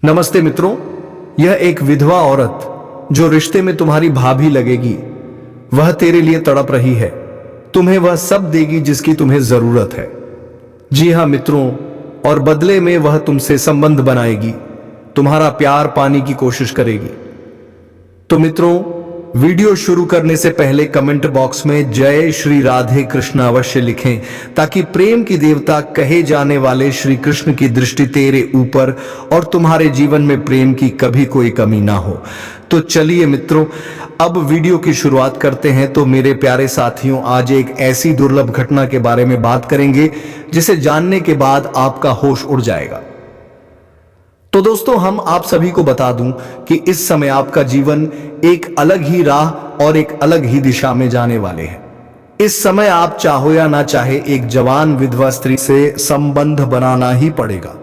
नमस्ते मित्रों, यह एक विधवा औरत जो रिश्ते में तुम्हारी भाभी लगेगी, वह तेरे लिए तड़प रही है। तुम्हें वह सब देगी जिसकी तुम्हें जरूरत है। जी हां मित्रों, और बदले में वह तुमसे संबंध बनाएगी, तुम्हारा प्यार पाने की कोशिश करेगी। तो मित्रों, वीडियो शुरू करने से पहले कमेंट बॉक्स में जय श्री राधे कृष्ण अवश्य लिखें, ताकि प्रेम की देवता कहे जाने वाले श्री कृष्ण की दृष्टि तेरे ऊपर और तुम्हारे जीवन में प्रेम की कभी कोई कमी ना हो। तो चलिए मित्रों, अब वीडियो की शुरुआत करते हैं। तो मेरे प्यारे साथियों, आज एक ऐसी दुर्लभ घटना के बारे में बात करेंगे जिसे जानने के बाद आपका होश उड़ जाएगा। तो दोस्तों, हम आप सभी को बता दूं कि इस समय आपका जीवन एक अलग ही राह और एक अलग ही दिशा में जाने वाले हैं। इस समय आप चाहो या ना चाहे, एक जवान विधवा स्त्री से संबंध बनाना ही पड़ेगा।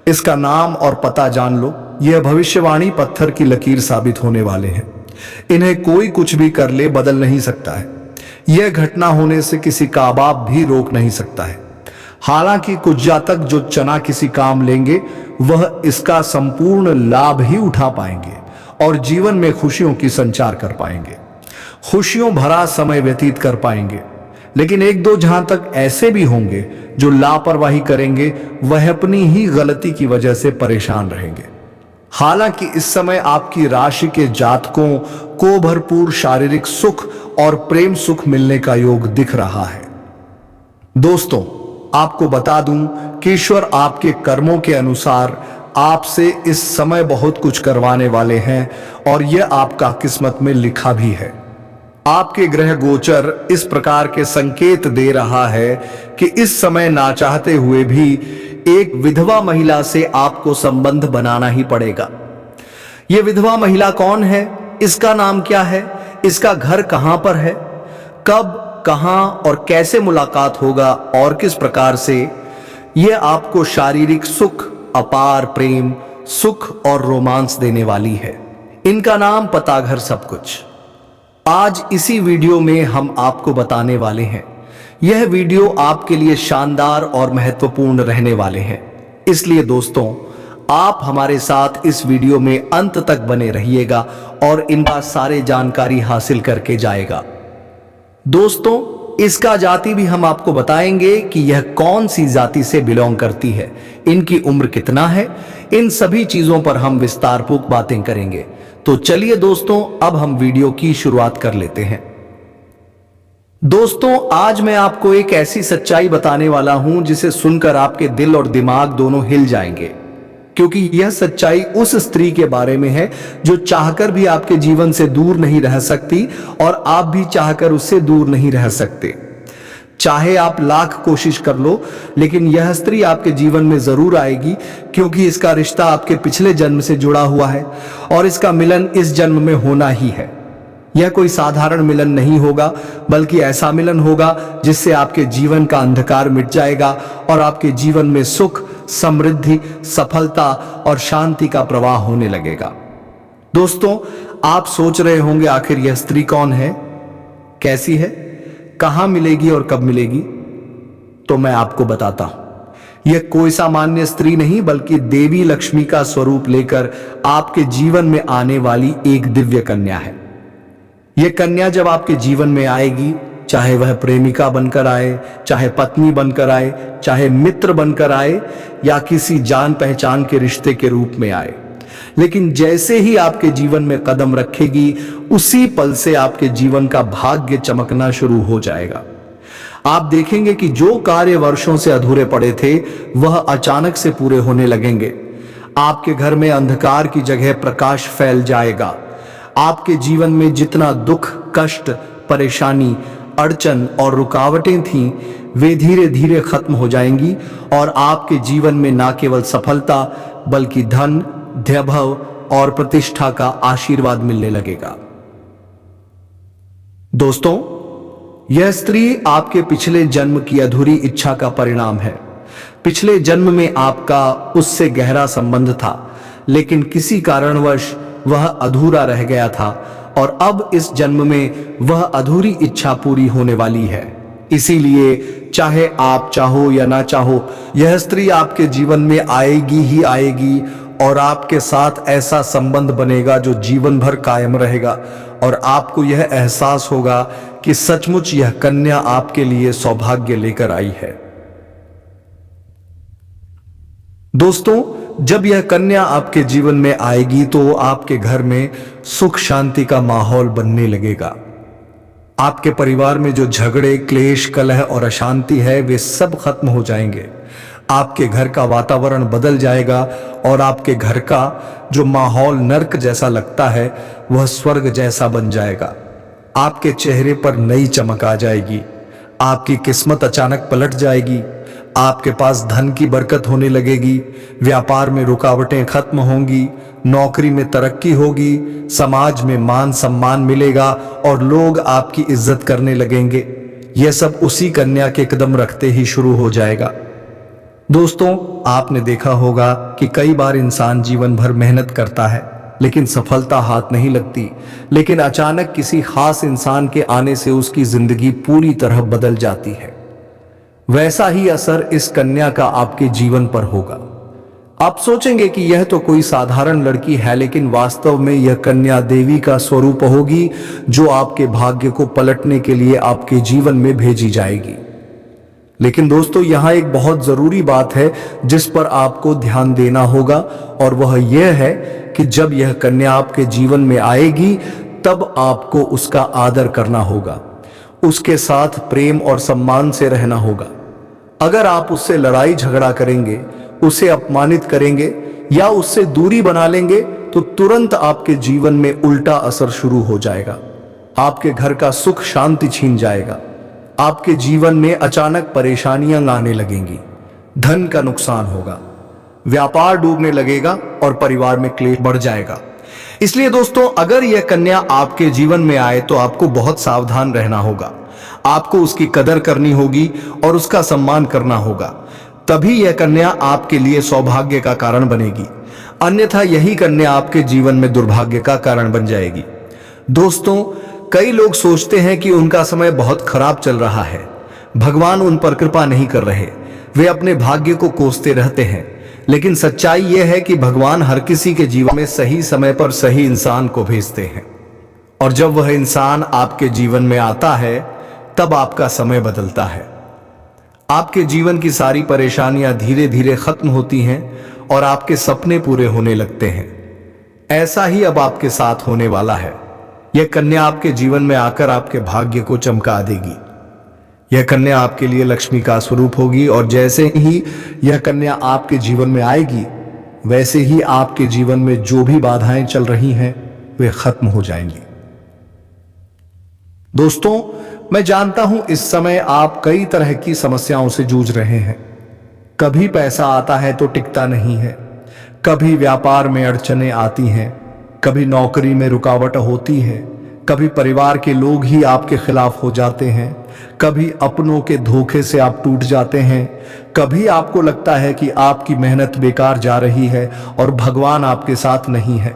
इसका नाम और पता जान लो। यह भविष्यवाणी पत्थर की लकीर साबित होने वाले हैं। इन्हें कोई कुछ भी कर ले, बदल नहीं सकता है। यह घटना होने से किसी का बाप भी रोक नहीं सकता है। हालांकि कुछ जातक जो चना किसी काम लेंगे, वह इसका संपूर्ण लाभ ही उठा पाएंगे और जीवन में खुशियों की संचार कर पाएंगे, खुशियों भरा समय व्यतीत कर पाएंगे। लेकिन एक दो जहां तक ऐसे भी होंगे जो लापरवाही करेंगे, वह अपनी ही गलती की वजह से परेशान रहेंगे। हालांकि इस समय आपकी राशि के जातकों को भरपूर शारीरिक सुख और प्रेम सुख मिलने का योग दिख रहा है। दोस्तों, आपको बता दूं कि ईश्वर आपके कर्मों के अनुसार आपसे इस समय बहुत कुछ करवाने वाले हैं और यह आपका किस्मत में लिखा भी है। आपके ग्रह गोचर इस प्रकार के संकेत दे रहा है कि इस समय ना चाहते हुए भी एक विधवा महिला से आपको संबंध बनाना ही पड़ेगा। यह विधवा महिला कौन है? इसका नाम क्या है? इसका घर कहां पर है? कब, कहां और कैसे मुलाकात होगा और किस प्रकार से? यह आपको शारीरिक सुख, अपार प्रेम, सुख और रोमांस देने वाली है। इनका नाम, पता, घर, सब कुछ आज इसी वीडियो में हम आपको बताने वाले हैं। यह वीडियो आपके लिए शानदार और महत्वपूर्ण रहने वाले हैं। इसलिए दोस्तों, आप हमारे साथ इस वीडियो में अंत तक बने रहिएगा और इनका सारे जानकारी हासिल करके जाएगा। दोस्तों, इसका जाति भी हम आपको बताएंगे कि यह कौन सी जाति से बिलोंग करती है, इनकी उम्र कितना है, इन सभी चीजों पर हम विस्तारपूर्वक बातें करेंगे। तो चलिए दोस्तों, अब हम वीडियो की शुरुआत कर लेते हैं। दोस्तों, आज मैं आपको एक ऐसी सच्चाई बताने वाला हूं जिसे सुनकर आपके दिल और दिमाग दोनों हिल जाएंगे, क्योंकि यह सच्चाई उस स्त्री के बारे में है जो चाहकर भी आपके जीवन से दूर नहीं रह सकती और आप भी चाहकर उससे दूर नहीं रह सकते। चाहे आप लाख कोशिश कर लो, लेकिन यह स्त्री आपके जीवन में जरूर आएगी, क्योंकि इसका रिश्ता आपके पिछले जन्म से जुड़ा हुआ है और इसका मिलन इस जन्म में होना ही है। यह कोई साधारण मिलन नहीं होगा, बल्कि ऐसा मिलन होगा जिससे आपके जीवन का अंधकार मिट जाएगा और आपके जीवन में सुख, समृद्धि, सफलता और शांति का प्रवाह होने लगेगा। दोस्तों, आप सोच रहे होंगे आखिर यह स्त्री कौन है, कैसी है, कहां मिलेगी और कब मिलेगी? तो मैं आपको बताता हूं। यह कोई सामान्य स्त्री नहीं, बल्कि देवी लक्ष्मी का स्वरूप लेकर आपके जीवन में आने वाली एक दिव्य कन्या है। यह कन्या जब आपके जीवन में आएगी, चाहे वह प्रेमिका बनकर आए, चाहे पत्नी बनकर आए, चाहे मित्र बनकर आए या किसी जान पहचान के रिश्ते के रूप में आए, लेकिन जैसे ही आपके जीवन में कदम रखेगी, उसी पल से आपके जीवन का भाग्य चमकना शुरू हो जाएगा। आप देखेंगे कि जो कार्य वर्षों से अधूरे पड़े थे, वह अचानक से पूरे होने लगेंगे। आपके घर में अंधकार की जगह प्रकाश फैल जाएगा। आपके जीवन में जितना दुख, कष्ट, परेशानी, अड़चन और रुकावटें थीं, वे धीरे धीरे खत्म हो जाएंगी और आपके जीवन में न केवल सफलता, बल्कि धन, वैभव और प्रतिष्ठा का आशीर्वाद मिलने लगेगा। दोस्तों, यह स्त्री आपके पिछले जन्म की अधूरी इच्छा का परिणाम है। पिछले जन्म में आपका उससे गहरा संबंध था, लेकिन किसी कारणवश वह अधूरा रह गया था और अब इस जन्म में वह अधूरी इच्छा पूरी होने वाली है। इसीलिए चाहे आप चाहो या ना चाहो, यह स्त्री आपके जीवन में आएगी ही आएगी और आपके साथ ऐसा संबंध बनेगा जो जीवन भर कायम रहेगा और आपको यह एहसास होगा कि सचमुच यह कन्या आपके लिए सौभाग्य लेकर आई है। दोस्तों, जब यह कन्या आपके जीवन में आएगी तो आपके घर में सुख शांति का माहौल बनने लगेगा। आपके परिवार में जो झगड़े, क्लेश, कलह और अशांति है वे सब खत्म हो जाएंगे। आपके घर का वातावरण बदल जाएगा और आपके घर का जो माहौल नर्क जैसा लगता है वह स्वर्ग जैसा बन जाएगा। आपके चेहरे पर नई चमक आ जाएगी। आपकी किस्मत अचानक पलट जाएगी। आपके पास धन की बरकत होने लगेगी। व्यापार में रुकावटें खत्म होंगी। नौकरी में तरक्की होगी। समाज में मान सम्मान मिलेगा और लोग आपकी इज्जत करने लगेंगे। यह सब उसी कन्या के कदम रखते ही शुरू हो जाएगा। दोस्तों, आपने देखा होगा कि कई बार इंसान जीवन भर मेहनत करता है लेकिन सफलता हाथ नहीं लगती, लेकिन अचानक किसी खास इंसान के आने से उसकी जिंदगी पूरी तरह बदल जाती है। वैसा ही असर इस कन्या का आपके जीवन पर होगा। आप सोचेंगे कि यह तो कोई साधारण लड़की है, लेकिन वास्तव में यह कन्या देवी का स्वरूप होगी जो आपके भाग्य को पलटने के लिए आपके जीवन में भेजी जाएगी। लेकिन दोस्तों, यहां एक बहुत जरूरी बात है जिस पर आपको ध्यान देना होगा और वह यह है कि जब यह कन्या आपके जीवन में आएगी तब आपको उसका आदर करना होगा, उसके साथ प्रेम और सम्मान से रहना होगा। अगर आप उससे लड़ाई झगड़ा करेंगे, उसे अपमानित करेंगे या उससे दूरी बना लेंगे तो तुरंत आपके जीवन में उल्टा असर शुरू हो जाएगा। आपके घर का सुख शांति छीन जाएगा। आपके जीवन में अचानक परेशानियां आने लगेंगी। धन का नुकसान होगा, व्यापार डूबने लगेगा और परिवार में क्लेश बढ़ जाएगा। इसलिए दोस्तों, अगर यह कन्या आपके जीवन में आए तो आपको बहुत सावधान रहना होगा। आपको उसकी कदर करनी होगी और उसका सम्मान करना होगा। तभी यह कन्या आपके लिए सौभाग्य का कारण बनेगी, अन्यथा यही कन्या आपके जीवन में दुर्भाग्य का कारण बन जाएगी। दोस्तों, कई लोग सोचते हैं कि उनका समय बहुत खराब चल रहा है, भगवान उन पर कृपा नहीं कर रहे, वे अपने भाग्य को कोसते रहते हैं। लेकिन सच्चाई यह है कि भगवान हर किसी के जीवन में सही समय पर सही इंसान को भेजते हैं और जब वह इंसान आपके जीवन में आता है तब आपका समय बदलता है। आपके जीवन की सारी परेशानियां धीरे धीरे खत्म होती हैं और आपके सपने पूरे होने लगते हैं। ऐसा ही अब आपके साथ होने वाला है। यह कन्या आपके जीवन में आकर आपके भाग्य को चमका देगी। यह कन्या आपके लिए लक्ष्मी का स्वरूप होगी और जैसे ही यह कन्या आपके जीवन में आएगी वैसे ही आपके जीवन में जो भी बाधाएं चल रही हैं वे खत्म हो जाएंगी। दोस्तों, मैं जानता हूं इस समय आप कई तरह की समस्याओं से जूझ रहे हैं। कभी पैसा आता है तो टिकता नहीं है, कभी व्यापार में अड़चनें आती हैं, कभी नौकरी में रुकावट होती है, कभी परिवार के लोग ही आपके खिलाफ हो जाते हैं, कभी अपनों के धोखे से आप टूट जाते हैं, कभी आपको लगता है कि आपकी मेहनत बेकार जा रही है और भगवान आपके साथ नहीं है।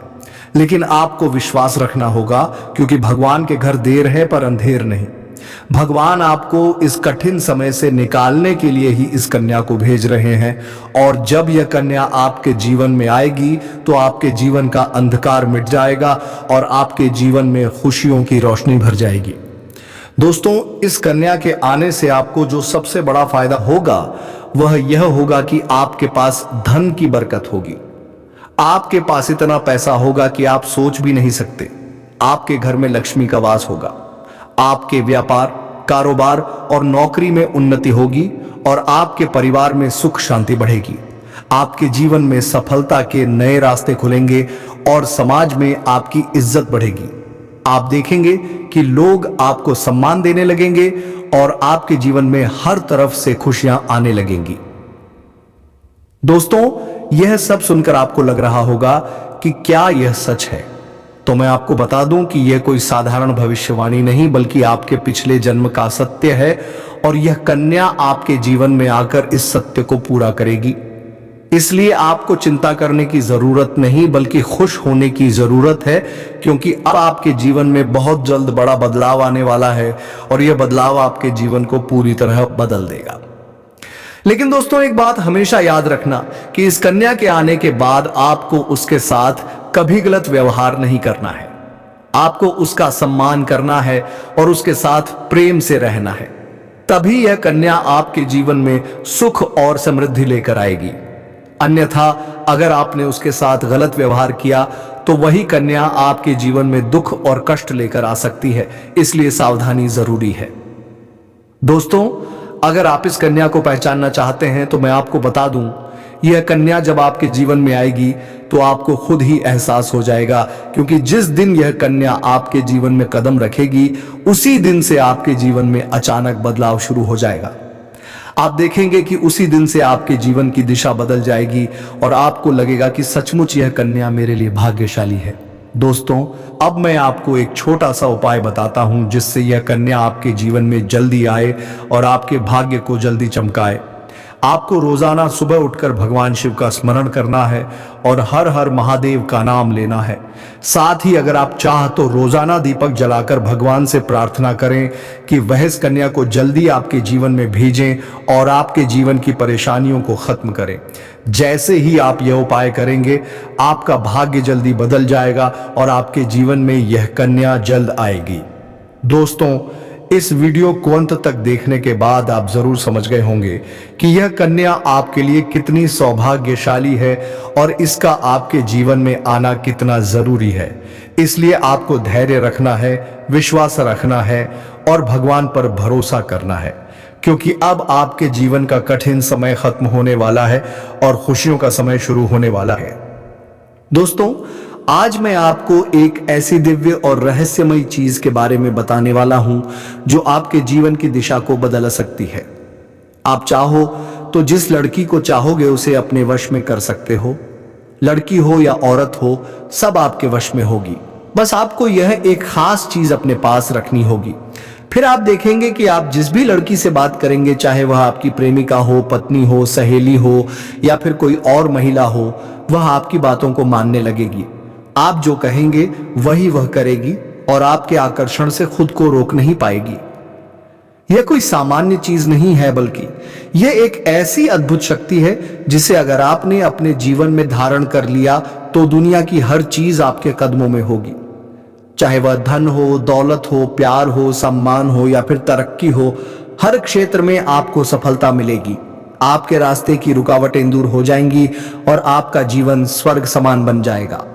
लेकिन आपको विश्वास रखना होगा क्योंकि भगवान के घर देर है पर अंधेर नहीं। भगवान आपको इस कठिन समय से निकालने के लिए ही इस कन्या को भेज रहे हैं और जब यह कन्या आपके जीवन में आएगी तो आपके जीवन का अंधकार मिट जाएगा और आपके जीवन में खुशियों की रोशनी भर जाएगी। दोस्तों, इस कन्या के आने से आपको जो सबसे बड़ा फायदा होगा वह यह होगा कि आपके पास धन की बरकत होगी। आपके पास इतना पैसा होगा कि आप सोच भी नहीं सकते। आपके घर में लक्ष्मी का वास होगा। आपके व्यापार, कारोबार और नौकरी में उन्नति होगी और आपके परिवार में सुख शांति बढ़ेगी। आपके जीवन में सफलता के नए रास्ते खुलेंगे और समाज में आपकी इज्जत बढ़ेगी। आप देखेंगे कि लोग आपको सम्मान देने लगेंगे और आपके जीवन में हर तरफ से खुशियां आने लगेंगी। दोस्तों, यह सब सुनकर आपको लग रहा होगा कि क्या यह सच है? तो मैं आपको बता दूं कि यह कोई साधारण भविष्यवाणी नहीं बल्कि आपके पिछले जन्म का सत्य है और यह कन्या आपके जीवन में आकर इस सत्य को पूरा करेगी। इसलिए आपको चिंता करने की जरूरत नहीं बल्कि खुश होने की जरूरत है, क्योंकि अब आपके जीवन में बहुत जल्द बड़ा बदलाव आने वाला है और यह बदलाव आपके जीवन को पूरी तरह बदल देगा। लेकिन दोस्तों एक बात हमेशा याद रखना कि इस कन्या के आने के बाद आपको उसके साथ कभी गलत व्यवहार नहीं करना है। आपको उसका सम्मान करना है और उसके साथ प्रेम से रहना है। तभी यह कन्या आपके जीवन में सुख और समृद्धि लेकर आएगी। अन्यथा अगर आपने उसके साथ गलत व्यवहार किया तो वही कन्या आपके जीवन में दुख और कष्ट लेकर आ सकती है। इसलिए सावधानी जरूरी है। दोस्तों, अगर आप इस कन्या को पहचानना चाहते हैं तो मैं आपको बता दूं, यह कन्या जब आपके जीवन में आएगी तो आपको खुद ही एहसास हो जाएगा, क्योंकि जिस दिन यह कन्या आपके जीवन में कदम रखेगी उसी दिन से आपके जीवन में अचानक बदलाव शुरू हो जाएगा। आप देखेंगे कि उसी दिन से आपके जीवन की दिशा बदल जाएगी और आपको लगेगा कि सचमुच यह कन्या मेरे लिए भाग्यशाली है। दोस्तों, अब मैं आपको एक छोटा सा उपाय बताता हूं जिससे यह कन्या आपके जीवन में जल्दी आए और आपके भाग्य को जल्दी चमकाए। आपको रोजाना सुबह उठकर भगवान शिव का स्मरण करना है और हर हर महादेव का नाम लेना है। साथ ही अगर आप चाह तो रोजाना दीपक जलाकर भगवान से प्रार्थना करें कि वह इस कन्या को जल्दी आपके जीवन में भेजें और आपके जीवन की परेशानियों को खत्म करें। जैसे ही आप यह उपाय करेंगे, आपका भाग्य जल्दी बदल जाएगा और आपके जीवन में यह कन्या जल्द आएगी। दोस्तों, इस वीडियो को अंत तक देखने के बाद आप जरूर समझ गए होंगे कि यह कन्या आपके लिए कितनी सौभाग्यशाली है और इसका आपके जीवन में आना कितना जरूरी है। इसलिए आपको धैर्य रखना है, विश्वास रखना है और भगवान पर भरोसा करना है, क्योंकि अब आपके जीवन का कठिन समय खत्म होने वाला है और खुशियों का समय शुरू होने वाला है। दोस्तों, आज मैं आपको एक ऐसी दिव्य और रहस्यमयी चीज के बारे में बताने वाला हूं जो आपके जीवन की दिशा को बदल सकती है। आप चाहो तो जिस लड़की को चाहोगे उसे अपने वश में कर सकते हो। लड़की हो या औरत हो, सब आपके वश में होगी। बस आपको यह एक खास चीज अपने पास रखनी होगी। फिर आप देखेंगे कि आप जिस भी लड़की से बात करेंगे, चाहे वह आपकी प्रेमिका हो, पत्नी हो, सहेली हो या फिर कोई और महिला हो, वह आपकी बातों को मानने लगेगी। आप जो कहेंगे वही वह करेगी और आपके आकर्षण से खुद को रोक नहीं पाएगी। यह कोई सामान्य चीज नहीं है, बल्कि यह एक ऐसी अद्भुत शक्ति है जिसे अगर आपने अपने जीवन में धारण कर लिया तो दुनिया की हर चीज आपके कदमों में होगी। चाहे वह धन हो, दौलत हो, प्यार हो, सम्मान हो या फिर तरक्की हो, हर क्षेत्र में आपको सफलता मिलेगी। आपके रास्ते की रुकावटें दूर हो जाएंगी और आपका जीवन स्वर्ग समान बन जाएगा।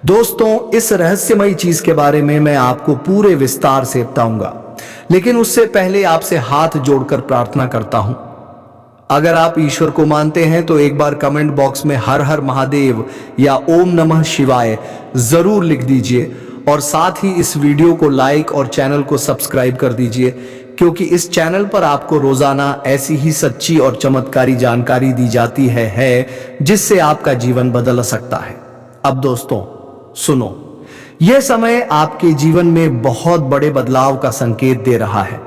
दोस्तों, इस रहस्यमयी चीज के बारे में मैं आपको पूरे विस्तार से बताऊंगा, लेकिन उससे पहले आपसे हाथ जोड़कर प्रार्थना करता हूं। अगर आप ईश्वर को मानते हैं तो एक बार कमेंट बॉक्स में हर हर महादेव या ओम नमः शिवाय जरूर लिख दीजिए और साथ ही इस वीडियो को लाइक और चैनल को सब्सक्राइब कर दीजिए, क्योंकि इस चैनल पर आपको रोजाना ऐसी ही सच्ची और चमत्कारी जानकारी दी जाती है जिससे आपका जीवन बदल सकता है। अब दोस्तों सुनो, यह समय आपके जीवन में बहुत बड़े बदलाव का संकेत दे रहा है,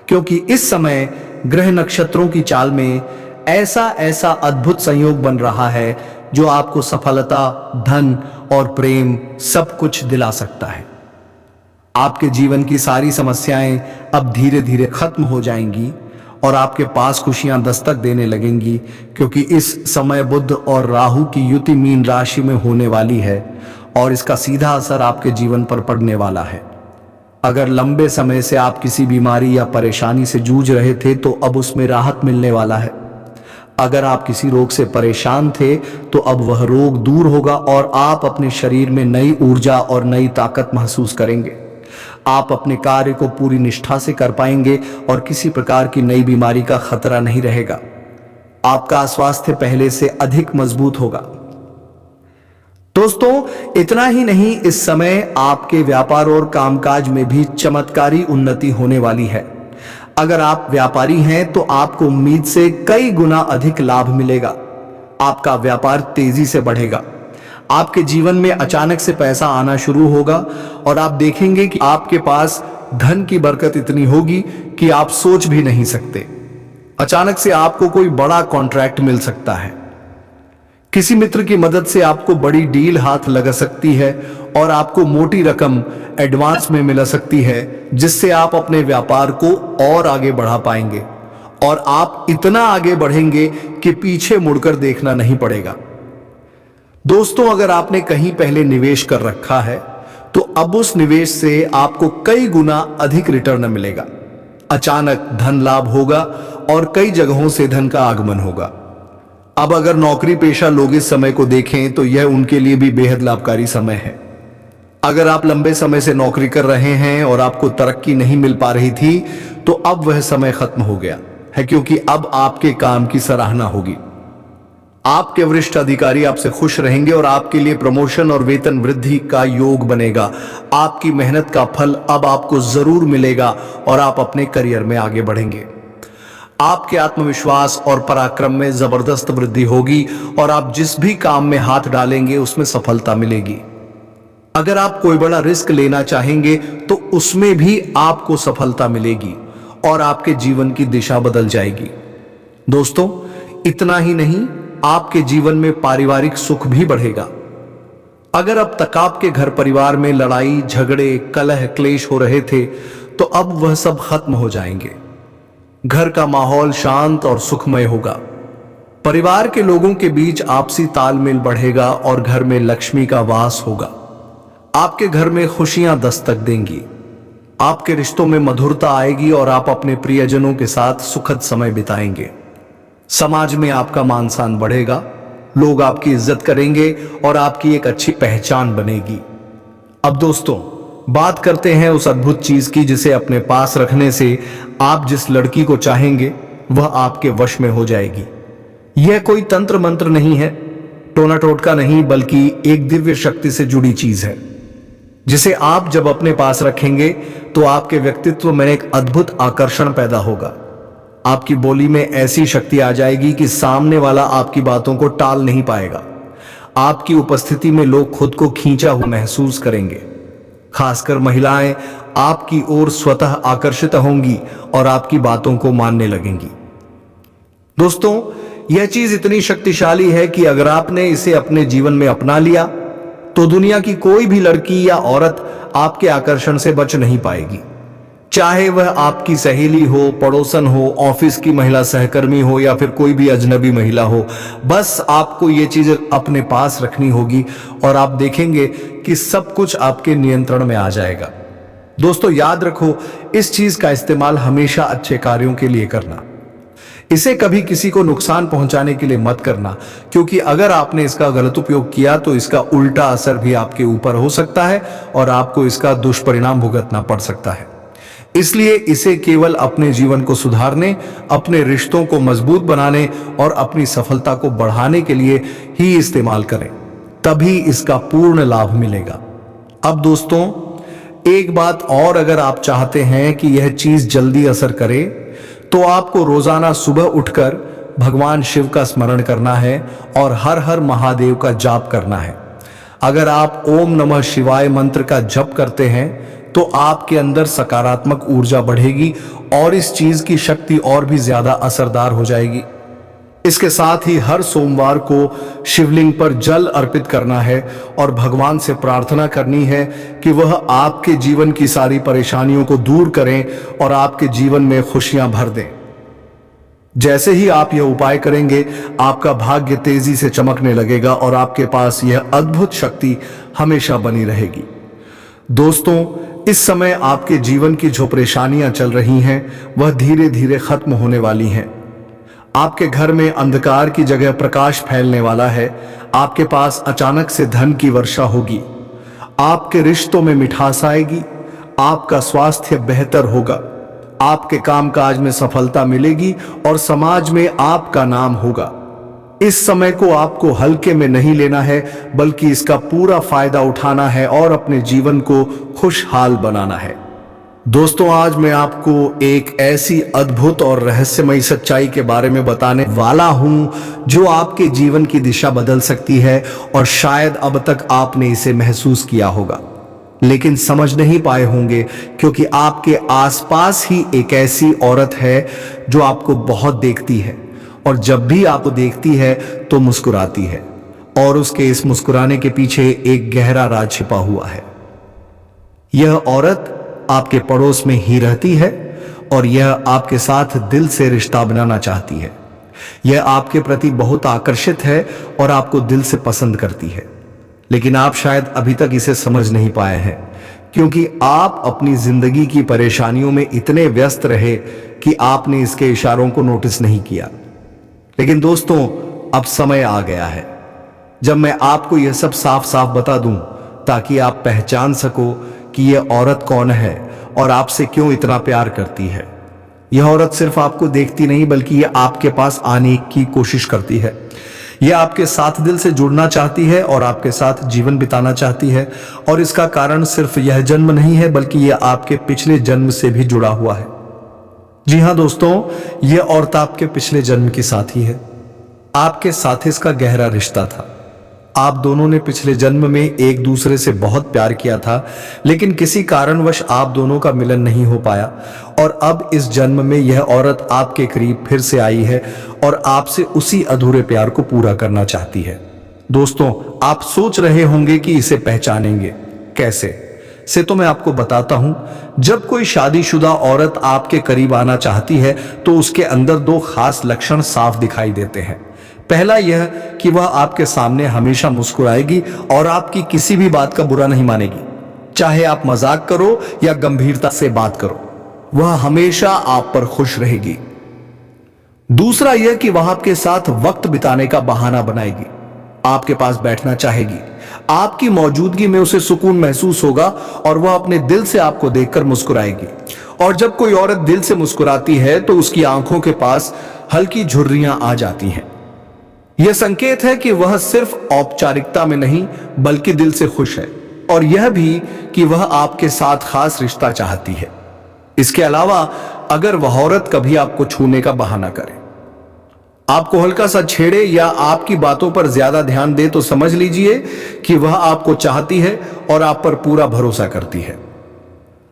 क्योंकि इस समय ग्रह नक्षत्रों की चाल में ऐसा अद्भुत संयोग बन रहा है जो आपको सफलता, धन और प्रेम सब कुछ दिला सकता है। आपके जीवन की सारी समस्याएं अब धीरे धीरे खत्म हो जाएंगी और आपके पास खुशियां दस्तक देने लगेंगी, क्योंकि इस समय बुध और राहु की युति मीन राशि में होने वाली है और इसका सीधा असर आपके जीवन पर पड़ने वाला है। अगर लंबे समय से आप किसी बीमारी या परेशानी से जूझ रहे थे तो अब उसमें राहत मिलने वाला है। अगर आप किसी रोग से परेशान थे तो अब वह रोग दूर होगा और आप अपने शरीर में नई ऊर्जा और नई ताकत महसूस करेंगे। आप अपने कार्य को पूरी निष्ठा से कर पाएंगे और किसी प्रकार की नई बीमारी का खतरा नहीं रहेगा। आपका स्वास्थ्य पहले से अधिक मजबूत होगा। दोस्तों, इतना ही नहीं, इस समय आपके व्यापार और कामकाज में भी चमत्कारी उन्नति होने वाली है। अगर आप व्यापारी हैं तो आपको उम्मीद से कई गुना अधिक लाभ मिलेगा। आपका व्यापार तेजी से बढ़ेगा। आपके जीवन में अचानक से पैसा आना शुरू होगा और आप देखेंगे कि आपके पास धन की बरकत इतनी होगी कि आप सोच भी नहीं सकते। अचानक से आपको कोई बड़ा कॉन्ट्रैक्ट मिल सकता है। किसी मित्र की मदद से आपको बड़ी डील हाथ लग सकती है और आपको मोटी रकम एडवांस में मिल सकती है, जिससे आप अपने व्यापार को और आगे बढ़ा पाएंगे और आप इतना आगे बढ़ेंगे कि पीछे मुड़कर देखना नहीं पड़ेगा। दोस्तों, अगर आपने कहीं पहले निवेश कर रखा है तो अब उस निवेश से आपको कई गुना अधिक रिटर्न मिलेगा। अचानक धन लाभ होगा और कई जगहों से धन का आगमन होगा। अब अगर नौकरी पेशा लोग इस समय को देखें तो यह उनके लिए भी बेहद लाभकारी समय है। अगर आप लंबे समय से नौकरी कर रहे हैं और आपको तरक्की नहीं मिल पा रही थी तो अब वह समय खत्म हो गया है, क्योंकि अब आपके काम की सराहना होगी। आपके वरिष्ठ अधिकारी आपसे खुश रहेंगे और आपके लिए प्रमोशन और वेतन वृद्धि का योग बनेगा। आपकी मेहनत का फल अब आपको जरूर मिलेगा और आप अपने करियर में आगे बढ़ेंगे। आपके आत्मविश्वास और पराक्रम में जबरदस्त वृद्धि होगी और आप जिस भी काम में हाथ डालेंगे उसमें सफलता मिलेगी। अगर आप कोई बड़ा रिस्क लेना चाहेंगे तो उसमें भी आपको सफलता मिलेगी और आपके जीवन की दिशा बदल जाएगी। दोस्तों, इतना ही नहीं, आपके जीवन में पारिवारिक सुख भी बढ़ेगा। अगर अब तक आपके घर परिवार में लड़ाई झगड़े कलह क्लेश हो रहे थे तो अब वह सब खत्म हो जाएंगे। घर का माहौल शांत और सुखमय होगा। परिवार के लोगों के बीच आपसी तालमेल बढ़ेगा और घर में लक्ष्मी का वास होगा। आपके घर में खुशियां दस्तक देंगी। आपके रिश्तों में मधुरता आएगी और आप अपने प्रियजनों के साथ सुखद समय बिताएंगे। समाज में आपका मान सम्मान बढ़ेगा, लोग आपकी इज्जत करेंगे और आपकी एक अच्छी पहचान बनेगी। अब दोस्तों, बात करते हैं उस अद्भुत चीज की जिसे अपने पास रखने से आप जिस लड़की को चाहेंगे वह आपके वश में हो जाएगी। यह कोई तंत्र मंत्र नहीं है, टोना टोटका नहीं, बल्कि एक दिव्य शक्ति से जुड़ी चीज है जिसे आप जब अपने पास रखेंगे तो आपके व्यक्तित्व में एक अद्भुत आकर्षण पैदा होगा। आपकी बोली में ऐसी शक्ति आ जाएगी कि सामने वाला आपकी बातों को टाल नहीं पाएगा। आपकी उपस्थिति में लोग खुद को खींचा हुआ महसूस करेंगे। खासकर महिलाएं आपकी ओर स्वतः आकर्षित होंगी और आपकी बातों को मानने लगेंगी। दोस्तों, यह चीज इतनी शक्तिशाली है कि अगर आपने इसे अपने जीवन में अपना लिया तो दुनिया की कोई भी लड़की या औरत आपके आकर्षण से बच नहीं पाएगी। चाहे वह आपकी सहेली हो, पड़ोसन हो, ऑफिस की महिला सहकर्मी हो या फिर कोई भी अजनबी महिला हो, बस आपको ये चीज अपने पास रखनी होगी और आप देखेंगे कि सब कुछ आपके नियंत्रण में आ जाएगा। दोस्तों, याद रखो, इस चीज का इस्तेमाल हमेशा अच्छे कार्यों के लिए करना। इसे कभी किसी को नुकसान पहुंचाने के लिए मत करना, क्योंकि अगर आपने इसका गलत उपयोग किया तो इसका उल्टा असर भी आपके ऊपर हो सकता है और आपको इसका दुष्परिणाम भुगतना पड़ सकता है। इसलिए इसे केवल अपने जीवन को सुधारने, अपने रिश्तों को मजबूत बनाने और अपनी सफलता को बढ़ाने के लिए ही इस्तेमाल करें, तभी इसका पूर्ण लाभ मिलेगा। अब दोस्तों, एक बात और, अगर आप चाहते हैं कि यह चीज जल्दी असर करे तो आपको रोजाना सुबह उठकर भगवान शिव का स्मरण करना है और हर हर महादेव का जाप करना है। अगर आप ओम नमः शिवाय मंत्र का जप करते हैं तो आपके अंदर सकारात्मक ऊर्जा बढ़ेगी और इस चीज की शक्ति और भी ज्यादा असरदार हो जाएगी। इसके साथ ही हर सोमवार को शिवलिंग पर जल अर्पित करना है और भगवान से प्रार्थना करनी है कि वह आपके जीवन की सारी परेशानियों को दूर करें और आपके जीवन में खुशियां भर दें। जैसे ही आप यह उपाय करेंगे, आपका भाग्य तेजी से चमकने लगेगा और आपके पास यह अद्भुत शक्ति हमेशा बनी रहेगी। दोस्तों, इस समय आपके जीवन की जो परेशानियां चल रही हैं वह धीरे धीरे खत्म होने वाली हैं। आपके घर में अंधकार की जगह प्रकाश फैलने वाला है। आपके पास अचानक से धन की वर्षा होगी। आपके रिश्तों में मिठास आएगी। आपका स्वास्थ्य बेहतर होगा। आपके कामकाज में सफलता मिलेगी और समाज में आपका नाम होगा। इस समय को आपको हल्के में नहीं लेना है, बल्कि इसका पूरा फायदा उठाना है और अपने जीवन को खुशहाल बनाना है। दोस्तों, आज मैं आपको एक ऐसी अद्भुत और रहस्यमयी सच्चाई के बारे में बताने वाला हूं जो आपके जीवन की दिशा बदल सकती है और शायद अब तक आपने इसे महसूस किया होगा, लेकिन समझ नहीं पाए होंगे, क्योंकि आपके आसपास ही एक ऐसी औरत है जो आपको बहुत देखती है और जब भी आपको देखती है तो मुस्कुराती है और उसके इस मुस्कुराने के पीछे एक गहरा राज छिपा हुआ है। यह औरत आपके पड़ोस में ही रहती है और यह आपके साथ दिल से रिश्ता बनाना चाहती है। यह आपके प्रति बहुत आकर्षित है और आपको दिल से पसंद करती है, लेकिन आप शायद अभी तक इसे समझ नहीं पाए हैं, क्योंकि आप अपनी जिंदगी की परेशानियों में इतने व्यस्त रहे कि आपने इसके इशारों को नोटिस नहीं किया। लेकिन दोस्तों, अब समय आ गया है जब मैं आपको यह सब साफ साफ बता दूं, ताकि आप पहचान सको कि यह औरत कौन है और आपसे क्यों इतना प्यार करती है। यह औरत सिर्फ आपको देखती नहीं, बल्कि यह आपके पास आने की कोशिश करती है। यह आपके साथ दिल से जुड़ना चाहती है और आपके साथ जीवन बिताना चाहती है। और इसका कारण सिर्फ यह जन्म नहीं है, बल्कि यह आपके पिछले जन्म से भी जुड़ा हुआ है। जी हां दोस्तों, यह औरत आपके पिछले जन्म की साथी है। आपके साथ इसका गहरा रिश्ता था। आप दोनों ने पिछले जन्म में एक दूसरे से बहुत प्यार किया था, लेकिन किसी कारणवश आप दोनों का मिलन नहीं हो पाया। और अब इस जन्म में यह औरत आपके करीब फिर से आई है और आपसे उसी अधूरे प्यार को पूरा करना चाहती है। दोस्तों, आप सोच रहे होंगे कि इसे पहचानेंगे कैसे से, तो मैं आपको बताता हूं। जब कोई शादीशुदा औरत आपके करीब आना चाहती है तो उसके अंदर दो खास लक्षण साफ दिखाई देते हैं। पहला यह कि वह आपके सामने हमेशा मुस्कुराएगी और आपकी किसी भी बात का बुरा नहीं मानेगी, चाहे आप मजाक करो या गंभीरता से बात करो, वह हमेशा आप पर खुश रहेगी। दूसरा यह कि वह आपके साथ वक्त बिताने का बहाना बनाएगी, आपके पास बैठना चाहेगी। आपकी मौजूदगी में उसे सुकून महसूस होगा और वह अपने दिल से आपको देखकर मुस्कुराएगी। और जब कोई औरत दिल से मुस्कुराती है तो उसकी आंखों के पास हल्की झुर्रियां आ जाती हैं। यह संकेत है कि वह सिर्फ औपचारिकता में नहीं, बल्कि दिल से खुश है, और यह भी कि वह आपके साथ खास रिश्ता चाहती है। इसके अलावा अगर वह औरत कभी आपको छूने का बहाना करे, आपको हल्का सा छेड़े या आपकी बातों पर ज्यादा ध्यान दे, तो समझ लीजिए कि वह आपको चाहती है और आप पर पूरा भरोसा करती है।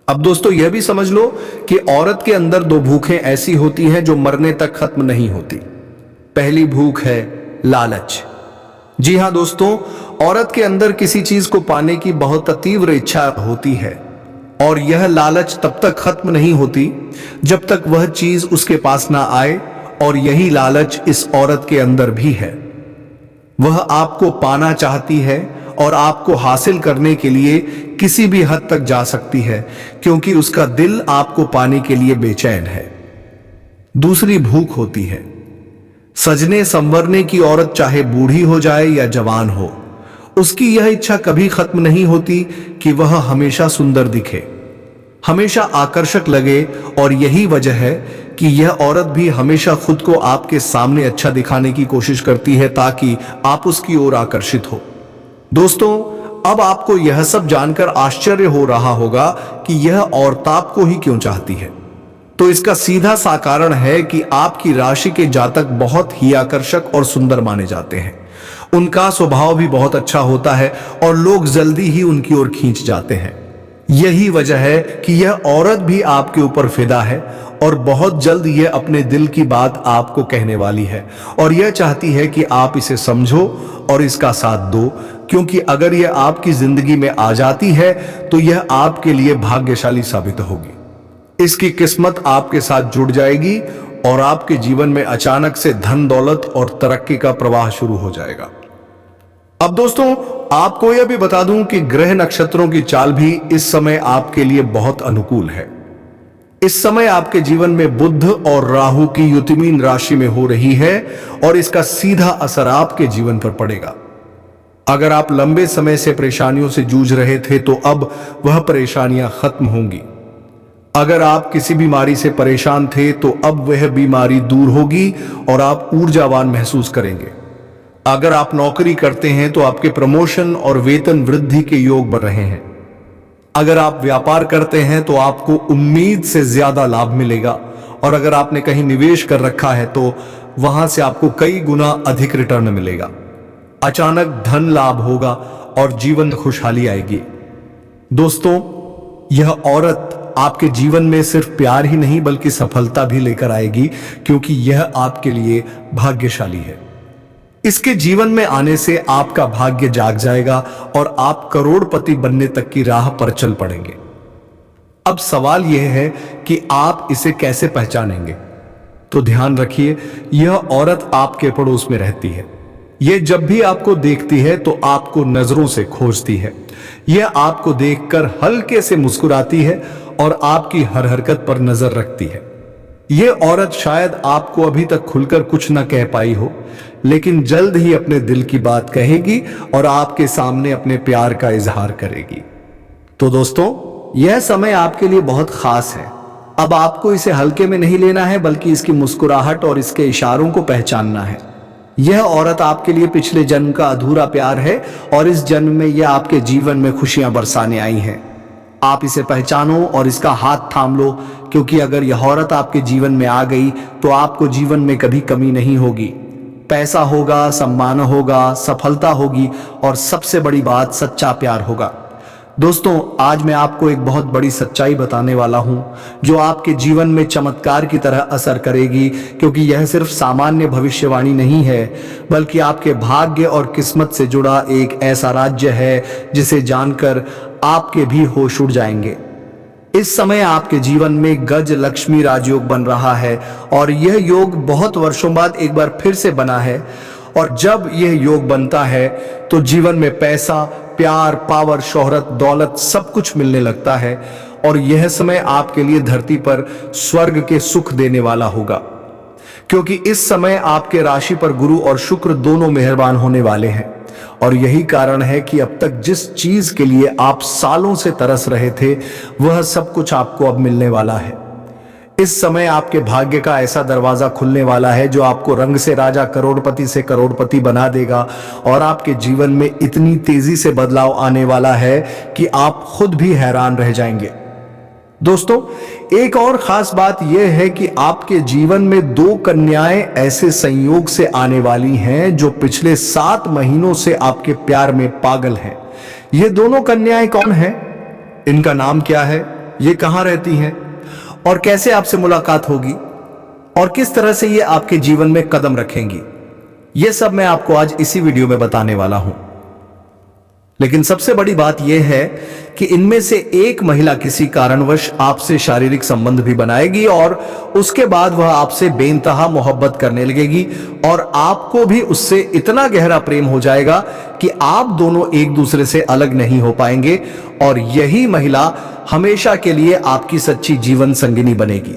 अब दोस्तों, यह भी समझ लो कि औरत के अंदर दो भूखें ऐसी होती हैं जो मरने तक खत्म नहीं होती। पहली भूख है लालच। जी हां दोस्तों, औरत के अंदर किसी चीज को पाने की बहुत तीव्र इच्छा होती है, और यह लालच तब तक खत्म नहीं होती जब तक वह चीज उसके पास ना आए। और यही लालच इस औरत के अंदर भी है। वह आपको पाना चाहती है और आपको हासिल करने के लिए किसी भी हद तक जा सकती है, क्योंकि उसका दिल आपको पाने के लिए बेचैन है। दूसरी भूख होती है सजने संवरने की। औरत चाहे बूढ़ी हो जाए या जवान हो, उसकी यह इच्छा कभी खत्म नहीं होती कि वह हमेशा सुंदर दिखे, हमेशा आकर्षक लगे। और यही वजह है कि यह औरत भी हमेशा खुद को आपके सामने अच्छा दिखाने की कोशिश करती है, ताकि आप उसकी ओर आकर्षित हो। दोस्तों, अब आपको यह सब जानकर आश्चर्य हो रहा होगा कि यह औरत आपको ही क्यों चाहती है। तो इसका सीधा सा कारण है कि आपकी राशि के जातक बहुत ही आकर्षक और सुंदर माने जाते हैं। उनका स्वभाव भी बहुत अच्छा होता है और लोग जल्दी ही उनकी ओर खींच जाते हैं। यही वजह है कि यह औरत भी आपके ऊपर फिदा है और बहुत जल्द यह अपने दिल की बात आपको कहने वाली है, और यह चाहती है कि आप इसे समझो और इसका साथ दो, क्योंकि अगर यह आपकी जिंदगी में आ जाती है तो यह आपके लिए भाग्यशाली साबित होगी। इसकी किस्मत आपके साथ जुड़ जाएगी और आपके जीवन में अचानक से धन दौलत और तरक्की का प्रवाह शुरू हो जाएगा। अब दोस्तों, आपको यह भी बता दूं कि ग्रह नक्षत्रों की चाल भी इस समय आपके लिए बहुत अनुकूल है। इस समय आपके जीवन में बुध और राहु की युति मीन राशि में हो रही है और इसका सीधा असर आपके जीवन पर पड़ेगा। अगर आप लंबे समय से परेशानियों से जूझ रहे थे तो अब वह परेशानियां खत्म होंगी। अगर आप किसी बीमारी से परेशान थे तो अब वह बीमारी दूर होगी और आप ऊर्जावान महसूस करेंगे। अगर आप नौकरी करते हैं तो आपके प्रमोशन और वेतन वृद्धि के योग बन रहे हैं। अगर आप व्यापार करते हैं तो आपको उम्मीद से ज्यादा लाभ मिलेगा, और अगर आपने कहीं निवेश कर रखा है तो वहां से आपको कई गुना अधिक रिटर्न मिलेगा। अचानक धन लाभ होगा और जीवन खुशहाली आएगी। दोस्तों, यह औरत आपके जीवन में सिर्फ प्यार ही नहीं बल्कि सफलता भी लेकर आएगी, क्योंकि यह आपके लिए भाग्यशाली है। इसके जीवन में आने से आपका भाग्य जाग जाएगा और आप करोड़पति बनने तक की राह पर चल पड़ेंगे। अब सवाल यह है कि आप इसे कैसे पहचानेंगे। तो ध्यान रखिए, यह औरत आपके पड़ोस में रहती है। यह जब भी आपको देखती है तो आपको नजरों से खोजती है। यह आपको देखकर हल्के से मुस्कुराती है और आपकी हर हरकत पर नजर रखती है। यह औरत शायद आपको अभी तक खुलकर कुछ न कह पाई हो, लेकिन जल्द ही अपने दिल की बात कहेगी और आपके सामने अपने प्यार का इजहार करेगी। तो दोस्तों, यह समय आपके लिए बहुत खास है। अब आपको इसे हल्के में नहीं लेना है, बल्कि इसकी मुस्कुराहट और इसके इशारों को पहचानना है। यह औरत आपके लिए पिछले जन्म का अधूरा प्यार है और इस जन्म में यह आपके जीवन में खुशियां बरसाने आई है। आप इसे पहचानो और इसका हाथ थाम लो, क्योंकि अगर यह औरत आपके जीवन में आ गई तो आपको जीवन में कभी कमी नहीं होगी। पैसा होगा, सम्मान होगा, सफलता होगी और सबसे बड़ी बात, सच्चा प्यार होगा। दोस्तों, आज मैं आपको एक बहुत बड़ी सच्चाई बताने वाला हूं, जो आपके जीवन में चमत्कार की तरह असर करेगी, क्योंकि यह सिर्फ सामान्य भविष्यवाणी नहीं है, बल्कि आपके भाग्य और किस्मत से जुड़ा एक ऐसा राज्य है जिसे जानकर आपके भी होश उड़ जाएंगे। इस समय आपके जीवन में गज लक्ष्मी राजयोग बन रहा है और यह योग बहुत वर्षों बाद एक बार फिर से बना है। और जब यह योग बनता है तो जीवन में पैसा, प्यार, पावर, शोहरत, दौलत सब कुछ मिलने लगता है और यह समय आपके लिए धरती पर स्वर्ग के सुख देने वाला होगा, क्योंकि इस समय आपके राशि पर गुरु और शुक्र दोनों मेहरबान होने वाले हैं। और यही कारण है कि अब तक जिस चीज के लिए आप सालों से तरस रहे थे, वह सब कुछ आपको अब मिलने वाला है। इस समय आपके भाग्य का ऐसा दरवाजा खुलने वाला है जो आपको रंग से राजा, करोड़पति से करोड़पति बना देगा और आपके जीवन में इतनी तेजी से बदलाव आने वाला है कि आप खुद भी हैरान रह जाएंगे। दोस्तों, एक और खास बात यह है कि आपके जीवन में 2 कन्याएं ऐसे संयोग से आने वाली हैं जो पिछले 7 महीनों से आपके प्यार में पागल हैं। ये दोनों कन्याएं कौन हैं? इनका नाम क्या है? ये कहां रहती हैं? और कैसे आपसे मुलाकात होगी? और किस तरह से ये आपके जीवन में कदम रखेंगी? ये सब मैं आपको आज इसी वीडियो में बताने वाला हूं। लेकिन सबसे बड़ी बात यह है कि इनमें से एक महिला किसी कारणवश आपसे शारीरिक संबंध भी बनाएगी और उसके बाद वह आपसे बेइंतहा मोहब्बत करने लगेगी और आपको भी उससे इतना गहरा प्रेम हो जाएगा कि आप दोनों एक दूसरे से अलग नहीं हो पाएंगे और यही महिला हमेशा के लिए आपकी सच्ची जीवन संगिनी बनेगी।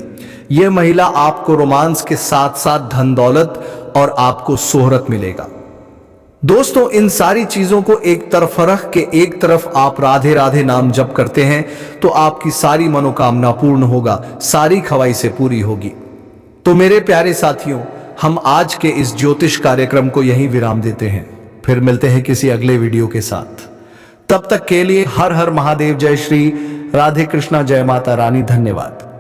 यह महिला आपको रोमांस के साथ साथ धन दौलत और आपको शोहरत मिलेगा। दोस्तों, इन सारी चीजों को एक तरफ रख के एक तरफ आप राधे राधे नाम जप करते हैं तो आपकी सारी मनोकामना पूर्ण होगा, सारी ख्वाहिशें पूरी होगी। तो मेरे प्यारे साथियों, हम आज के इस ज्योतिष कार्यक्रम को यहीं विराम देते हैं। फिर मिलते हैं किसी अगले वीडियो के साथ। तब तक के लिए हर हर महादेव, जय श्री राधे कृष्णा, जय माता रानी, धन्यवाद।